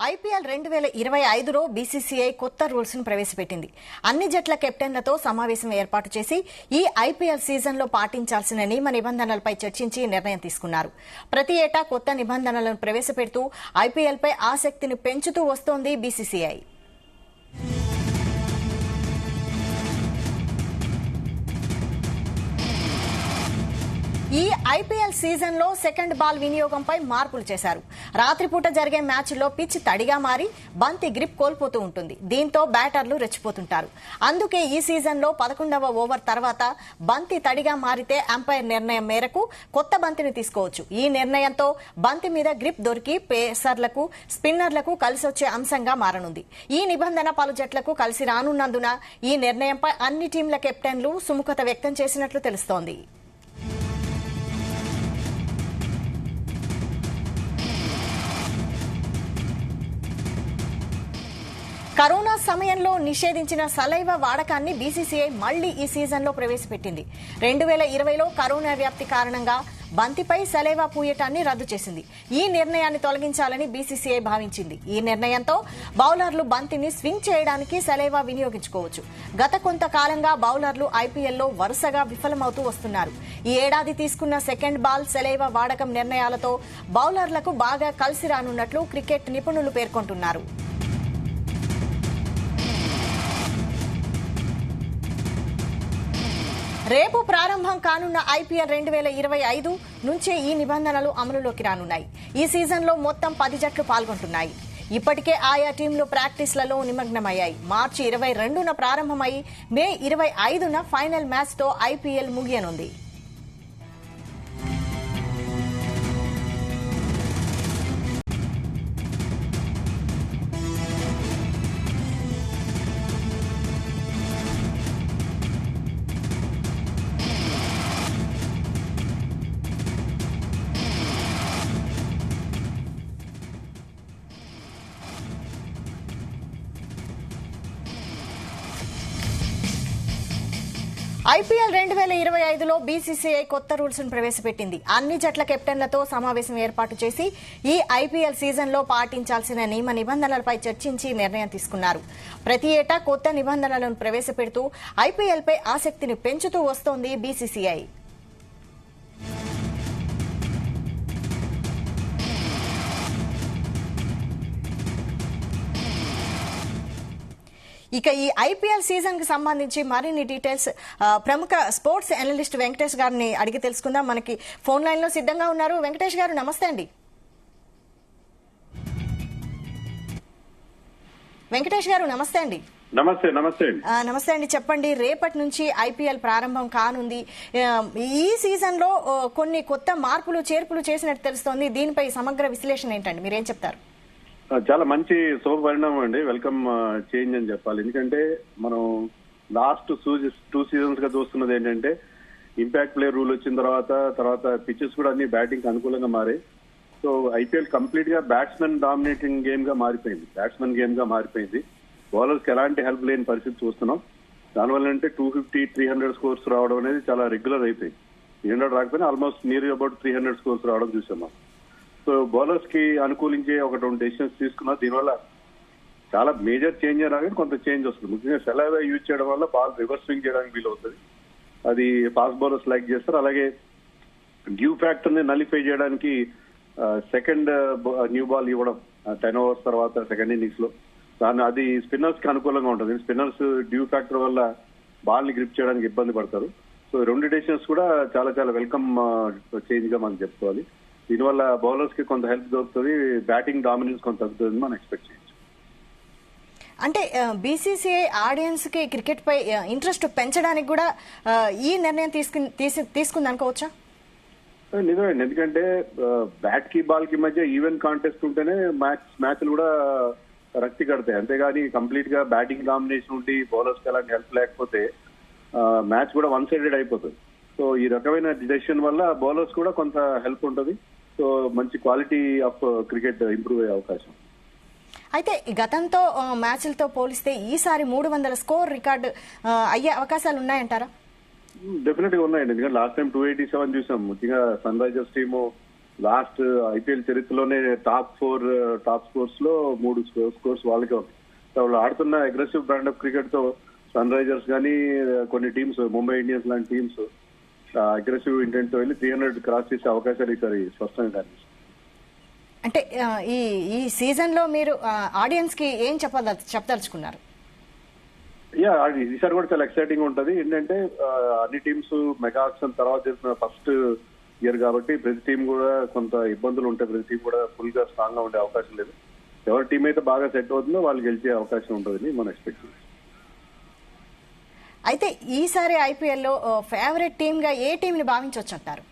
IPL 2025లో BCCI కొత్త rules ను ప్రవేశపెట్టింది. అన్ని జట్ల కెప్టెన్లతో సమావేశం ఏర్పాటు చేసి ఈ ఐపీఎల్ సీజన్లో పాటించాల్సిన నియమ నిబంధనలపై చర్చించి నిర్ణయం తీసుకున్నారు. ప్రతి ఏటా కొత్త నిబంధనలను ప్రవేశపెడుతూ ఐపీఎల్పై ఆసక్తిని పెంచుతూ వస్తోంది బీసీసీఐ. ఈ ఐపీఎల్ సీజన్ లో సెకండ్ బాల్ వినియోగంపై మార్పులు చేశారు. రాత్రిపూట జరిగే మ్యాచ్ల్లో పిచ్ తడిగా మారి బంతి గ్రిప్ కోల్పోతూ ఉంటుంది. దీంతో బ్యాటర్లు రెచ్చిపోతుంటారు. అందుకే ఈ సీజన్ లో 11వ ఓవర్ తర్వాత బంతి తడిగా మారితే అంపైర్ నిర్ణయం మేరకు కొత్త బంతిని తీసుకోవచ్చు. ఈ నిర్ణయంతో బంతి మీద గ్రిప్ దొరికి పేసర్లకు, స్పిన్నర్లకు కలిసొచ్చే అంశంగా మారనుంది. ఈ నిబంధన పలు జట్లకు కలిసి రానున్నందున ఈ నిర్ణయంపై అన్ని టీంల కెప్టెన్లు సుముఖత వ్యక్తం చేసినట్లు తెలుస్తోంది. కరోనా సమయంలో నిషేధించిన సలైవా వాడకాన్ని బీసీసీఐ మళ్లీ ఈ సీజన్లో ప్రవేశపెట్టింది. 2020లో కరోనా వ్యాప్తి కారణంగా బంతిపై సలైవా పూయటాన్ని రద్దు చేసింది. ఈ నిర్ణయాన్ని తొలగించాలని బీసీసీఐ భావించింది. ఈ నిర్ణయంతో బౌలర్లు బంతిని స్వింగ్ చేయడానికి సలైవా వినియోగించుకోవచ్చు. గత కొంతకాలంగా బౌలర్లు ఐపీఎల్లో వరుసగా విఫలమవుతూ వస్తున్నారు. ఈ ఏడాది తీసుకున్న సెకండ్ బాల్ సలైవా వాడకం నిర్ణయాలతో బౌలర్లకు బాగా కలిసి రానున్నట్లు క్రికెట్ నిపుణులు పేర్కొంటున్నారు. రేపు ప్రారంభం కానున్న ఐపీఎల్ 2025 నుంచే ఈ నిబంధనలు అమలులోకి రానున్నాయి. ఈ సీజన్లో మొత్తం 10 జట్లు పాల్గొంటున్నాయి. ఇప్పటికే ఆయా టీంలు ప్రాక్టీస్లలో నిమగ్నమయ్యాయి. మార్చి 22న ప్రారంభమై మే 25న ఫైనల్ మ్యాచ్తో ఐపీఎల్ ముగియనుంది. ఐపీఎల్ 2025లో బీసీసీఐ కొత్త రూల్స్ ను ప్రవేశపెట్టింది. అన్ని జట్ల కెప్టెన్లతో సమావేశం ఏర్పాటు చేసి ఈ ఐపీఎల్ సీజన్లో పాటించాల్సిన నియమ నిబంధనలపై చర్చించి నిర్ణయం తీసుకున్నారు. ప్రతి ఏటా కొత్త నిబంధనలను ప్రవేశపెడుతూ ఐపీఎల్పై ఆసక్తిని పెంచుతూ వస్తోంది బీసీసీఐ. ఇక ఈ ఐపీఎల్ సీజన్ కి సంబంధించి మరిన్ని డీటెయిల్స్ ప్రముఖ స్పోర్ట్స్ అనలిస్ట్ వెంకటేష్ గారిని అడిగి తెలుసుకుందాం. మనకి ఫోన్ లైన్ లో సిద్ధంగా ఉన్నారు. వెంకటేష్ గారు నమస్తే అండి. వెంకటేష్ గారు నమస్తే అండి. నమస్తే నమస్తే అండి. చెప్పండి, రేపటి నుంచి ఐపీఎల్ ప్రారంభం కానుంది. ఈ సీజన్ లో కొన్ని కొత్త మార్పులు చేర్పులు చేసినట్టు తెలుస్తోంది. దీనిపై సమగ్ర విశ్లేషణ ఏంటండి, మీరేం చెప్తారు? చాలా మంచి శుభ పరిణామం అండి. వెల్కమ్ చేంజ్ అని చెప్పాలి. ఎందుకంటే మనం లాస్ట్ 2 సీజన్స్ గా చూస్తున్నది ఏంటంటే ఇంపాక్ట్ ప్లేయర్ రూల్ వచ్చిన తర్వాత పిచెస్ కూడా అన్ని బ్యాటింగ్ అనుకూలంగా మారాయి. సో ఐపీఎల్ కంప్లీట్ గా బ్యాట్స్మెన్ డామినేటింగ్ గేమ్ గా మారిపోయింది. బౌలర్స్ కి ఎలాంటి హెల్ప్ లేని పరిస్థితి చూస్తున్నాం. దానివల్ల అంటే 250, 300 స్కోర్స్ రావడం అనేది చాలా రెగ్యులర్ అయిపోయింది. 300 రాకపోయినా ఆల్మోస్ట్ నియర్ అబౌట్ 300 స్కోర్స్ రావడం చూసాం. సో బౌలర్స్ కి అనుకూలించే ఒక 2 డెసిషన్స్ తీసుకున్నారు. దీనివల్ల చాలా మేజర్ చేంజ్ రాగానే కొంత చేంజ్ వస్తుంది. ముఖ్యంగా సలైవా యూజ్ చేయడం వల్ల బాల్ రివర్స్ స్వింగ్ చేయడానికి వీలవుతుంది. అది ఫాస్ట్ బౌలర్స్ లైక్ చేస్తారు. అలాగే డ్యూ ఫ్యాక్టర్ ని నలిఫై చేయడానికి సెకండ్ న్యూ బాల్ ఇవ్వడం 10 ఓవర్స్ తర్వాత సెకండ్ ఇన్నింగ్స్ లో అది స్పిన్నర్స్ కి అనుకూలంగా ఉంటుంది. స్పిన్నర్స్ డ్యూ ఫ్యాక్టర్ వల్ల బాల్ ని గ్రిప్ చేయడానికి ఇబ్బంది పడతారు. సో 2 డెసిషన్స్ కూడా చాలా వెల్కమ్ చేంజ్ గా మనం చెప్పుకోవాలి. దీనివల్ల బౌలర్స్ కి కొంత హెల్ప్ దొరుకుతుంది. బ్యాటింగ్ డామినెన్స్ కొంత తగ్గుతుంది మనం ఎక్స్పెక్ట్ చేయొచ్చు. అంటే బీసీసీఐ ఆడియన్స్ కి క్రికెట్ పై ఇంట్రెస్ట్ పెంచడానికి కూడా ఈ నిర్ణయం తీసుకుంది అనుకోవచ్చా? నిజమే. ఎందుకంటే బ్యాట్ కి బాల్ కి మధ్య ఈవెన్ కాంటెస్ట్ ఉంటేనే మ్యాచ్లు కూడా రక్తి కడతాయి. అంతేగాని కంప్లీట్ గా బ్యాటింగ్ డామినేషన్ ఉండి బౌలర్స్ కి అలాంటి హెల్ప్ లేకపోతే మ్యాచ్ కూడా 1 సైడెడ్ అయిపోతుంది. సో ఈ రకమైన డిసిషన్ వల్ల బౌలర్స్ కూడా కొంత హెల్ప్ ఉంటుంది. సో మంచి క్వాలిటీ ఆఫ్ క్రికెట్ ఇంప్రూవ్ అయ్యే అవకాశం. అయితే గతంతో మ్యాచ్లతో పోలిస్తే ఈసారి 300 స్కోర్ రికార్డు అయ్యే అవకాశాలు ఉన్నాయంటారా? డెఫినెట్ గా ఉన్నాయండి. ఎందుకంటే లాస్ట్ టైం 287 చూసాం. ముఖ్యంగా Sunrisers team last IPL చరిత్రలోనే టాప్ స్కోర్స్ లో 3 స్కోర్స్ వాళ్ళకే ఉంది. వాళ్ళు ఆడుతున్న అగ్రెసివ్ బ్రాండ్ ఆఫ్ క్రికెట్ తో సన్ రైజర్స్ కానీ కొన్ని టీమ్స్, ముంబై ఇండియన్స్ లాంటి టీమ్స్ అగ్రెసివ్ ఇంటెంట్ తో వెళ్ళి 300 క్రాస్ చేసే అవకాశాలు ఈసారి స్పష్టంగా కనిపిస్తుంది. అంటే ఈ సీజన్ లో మీరు ఆడియన్స్ కి ఏం చెప్పదలుచుకున్నారు? ఈసారి కూడా చాలా ఎక్సైటింగ్ ఉంటది. ఏంటంటే అన్ని టీమ్స్ మెగా ఆక్షన్ తర్వాత చేసిన ఫస్ట్ ఇయర్ కాబట్టి ప్రతి టీం కూడా కొంత ఇబ్బందులు ఉంటాయి. ప్రతి టీం కూడా ఫుల్ గా స్ట్రాంగ్ గా ఉండే అవకాశం లేదు. ఎవరి టీం అయితే బాగా సెట్ అవుతుందో వాళ్ళు గెలిచే అవకాశం ఉంటుందని మనం ఎక్స్పెక్ట్ చేస్తాం. అయితే ఈసారి ఐపీఎల్ లో ఫేవరెట్ టీమ్ గా ఏ టీం ని భావించవచ్చు అంటారు?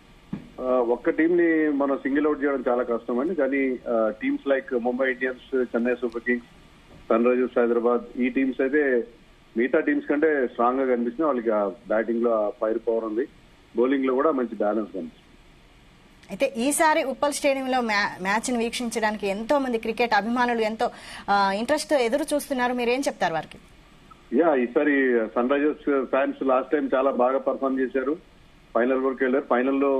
ఒక్క టీం ని మనం సింగిల్ అవుట్ చేయడం చాలా కష్టం అండి. కానీ teams like Mumbai Indians, Chennai Super Kings, Sunrisers Hyderabad, ఈ టీమ్స్ అయితే మిగతా టీమ్స్ కంటే స్ట్రాంగ్ గా కనిపిస్తుంది. వాళ్ళకి బ్యాటింగ్ లో ఫైర్ పవర్ ఉంది, బౌలింగ్ లో కూడా మంచి బ్యాలెన్స్ కనిపిస్తుంది. అయితే ఈసారి ఉప్పల్ స్టేడియంలో మ్యాచ్ ని వీక్షించడానికి ఎంతో మంది క్రికెట్ అభిమానులు ఎంతో ఇంట్రెస్ట్ తో ఎదురు చూస్తున్నారు. మీరేం చెప్తారు వారికి? ఈసారి Sunrisers fans last time చాలా బాగా పర్ఫార్మ్ చేశారు, ఫైనల్ వరకు వెళ్ళారు. ఫైనల్లో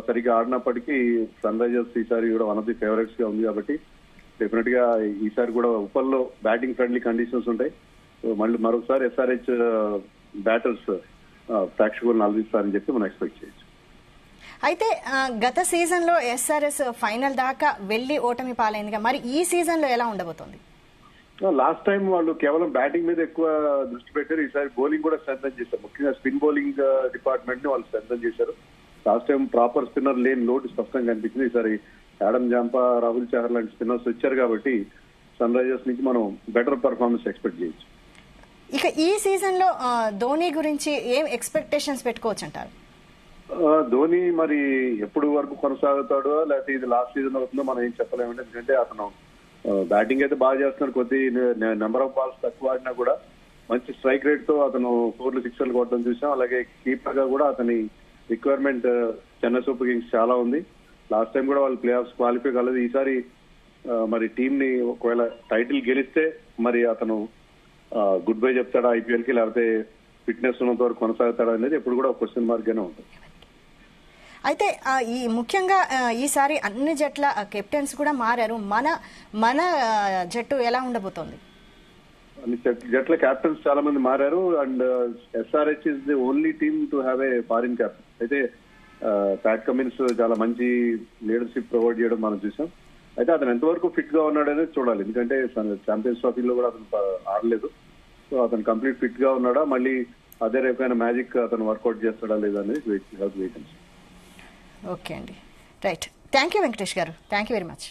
సరిగ్గా ఆడినప్పటికీ సన్ రైజర్స్ ఈసారి కూడా వన్ ఆఫ్ ది ఫేవరెట్స్ గా ఉంది కాబట్టి డెఫినెట్ గా ఈసారి కూడా ఉప్పల్లో బ్యాటింగ్ ఫ్రెండ్లీ కండిషన్స్ ఉంటాయి. మళ్ళీ మరొకసారి ఎస్ఆర్హెచ్ బ్యాటర్స్ ప్రేక్షకులను అలరిస్తారని చెప్పి మనం ఎక్స్పెక్ట్ చేయొచ్చు. అయితే గత సీజన్ లో ఎస్ఆర్ఎస్ ఫైనల్ దాకా వెళ్లి ఓటమి పాలైందిగా, మరి ఈ సీజన్ లో ఎలా ఉండబోతోంది? లాస్ట్ టైం వాళ్ళు కేవలం బ్యాటింగ్ మీద ఎక్కువ దృష్టి పెట్టారు. ఈసారి బౌలింగ్ కూడా స్ట్రెంథన్ చేశారు. ముఖ్యంగా స్పిన్ బౌలింగ్ డిపార్ట్మెంట్ ని వాళ్ళు స్ట్రెంథన్ చేశారు. లాస్ట్ టైం ప్రాపర్ స్పిన్నర్ లేని లోటు స్పష్టంగా కనిపించింది. ఈసారి యాడమ్ జాంపా, రాహుల్ చహర్ లాంటి స్పిన్నర్స్ వచ్చారు కాబట్టి సన్ రైజర్స్ నుంచి మనం బెటర్ పర్ఫార్మెన్స్ ఎక్స్పెక్ట్ చేయొచ్చు. ఇక ఈ సీజన్ లో ధోని గురించి ఏం ఎక్స్పెక్టేషన్స్ పెట్టుకోవచ్చు అంటారు? ధోని మరి ఎప్పుడు వరకు కొనసాగుతాడో లేకపోతే ఇది లాస్ట్ సీజన్ అవుతుందో మనం ఏం చెప్పలేమంటే, ఎందుకంటే అతను బ్యాటింగ్ అయితే బాగా చేస్తున్నాడు. కొద్ది నెంబర్ ఆఫ్ బాల్స్ తక్కువ ఆడినా కూడా మంచి స్ట్రైక్ రేట్ తో అతను 4లు 6లు కొట్టడం చూసాం. అలాగే కీపర్ గా కూడా అతని రిక్వైర్మెంట్ చెన్నై సూపర్ కింగ్స్ చాలా ఉంది. లాస్ట్ టైం కూడా వాళ్ళు ప్లే ఆఫ్స్ క్వాలిఫై కాలేదు. ఈసారి మరి టీమ్ ని ఒకవేళ టైటిల్ గెలిస్తే మరి అతను గుడ్ బై చెప్తాడా ఐపీఎల్ కి, లేకపోతే ఫిట్నెస్ ఉన్నంత వరకు కొనసాగుతాడా అనేది ఎప్పుడు కూడా క్వశ్చన్ మార్క్ గానే ఉంటుంది. అయితే ఈ ముఖ్యంగా ఈసారి అన్ని జట్ల కెప్టెన్స్ కూడా మారారు. మన జట్టు ఎలా ఉండబోతోంది? అన్ని జట్ల కెప్టెన్స్ చాలా మంది మారారు. And SRH is the only team to have a foreign captain. అయితే ప్యాట్ కమిన్స్ చాలా మంచి లీడర్షిప్ ప్రొవైడ్ చేయడం మనం చూసాం. అయితే అతను ఎంతవరకు ఫిట్ గా ఉన్నాడు అనేది చూడాలి. ఎందుకంటే ఛాంపియన్స్ ట్రోఫీలో కూడా అతను ఆడలేదు. సో అతను కంప్లీట్ ఫిట్ గా ఉన్నాడా, మళ్ళీ అదే రకమైన మ్యాజిక్ అతను వర్కౌట్ చేస్తాడా లేదా అనేది వెయిట్ అండ్ సీ. ఓకే అండి, రైట్. థ్యాంక్ యూ వెంకటేష్ గారు, థ్యాంక్ యూ వెరీ మచ్.